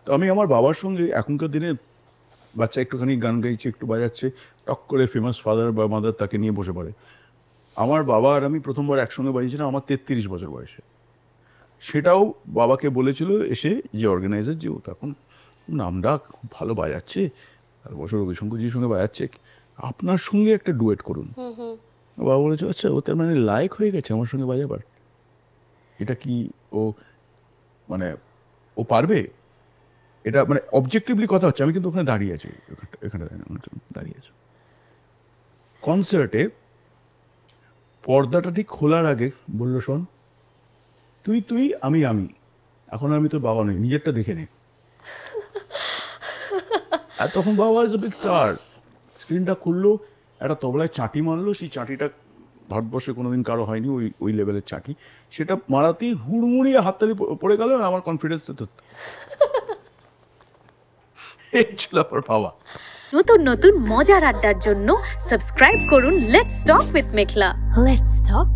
তো আমি আমার বাবার সঙ্গে এখনকার দিনে বাচ্চা একটুখানি গান গাইছে, একটু বাজাচ্ছে, টক করে ফেমাস ফাদার বা মাদার তাকে নিয়ে বসে পড়ে। আমার বাবা আর আমি প্রথমবার একসঙ্গে বাজিয়েছিলাম আমার 33 বছর বয়সে। সেটাও বাবাকে বলেছিল এসে যে অর্গানাইজার, যে ও তখন নামডাক খুব ভালো বাজাচ্ছে, বছর রবিশঙ্করজির সঙ্গে বাজাচ্ছে, আপনার সঙ্গে একটা ডুয়েট করুন। বাবা বলেছে আচ্ছা, ও তার মানে লায়ক হয়ে গেছে আমার সঙ্গে বাজাবার, এটা কি ও মানে ও পারবে? এটা মানে অবজেক্টিভলি কথা হচ্ছে, আমি কিন্তু ওখানে দাঁড়িয়ে আছি, এখানে দাঁড়িয়ে আছি। কনসার্টে পর্দাটা ঠিক খোলার আগে বললো, শোন তুই তুই আমি আমি, এখন আমি তোর বাবা নই, নিজেরটা দেখে নে। আর তখন বাবা ইজ এ বিগ স্টার। স্ক্রিনটা খুললো, একটা তবলায় চাটি মারলো, সেই চাটিটা ভারতবর্ষে কোনোদিন কারো হয়নি, ওই লেভেলের চাটি। সেটা মারাতেই হুড়মুড়িয়ে হাততালি পড়ে গেল, আর আমার কনফিডেন্সটা তো এই ছিল আমার বাবা। নতুন নতুন মজার আড্ডার জন্য সাবস্ক্রাইব করুন let's talk with Meghla. Let's talk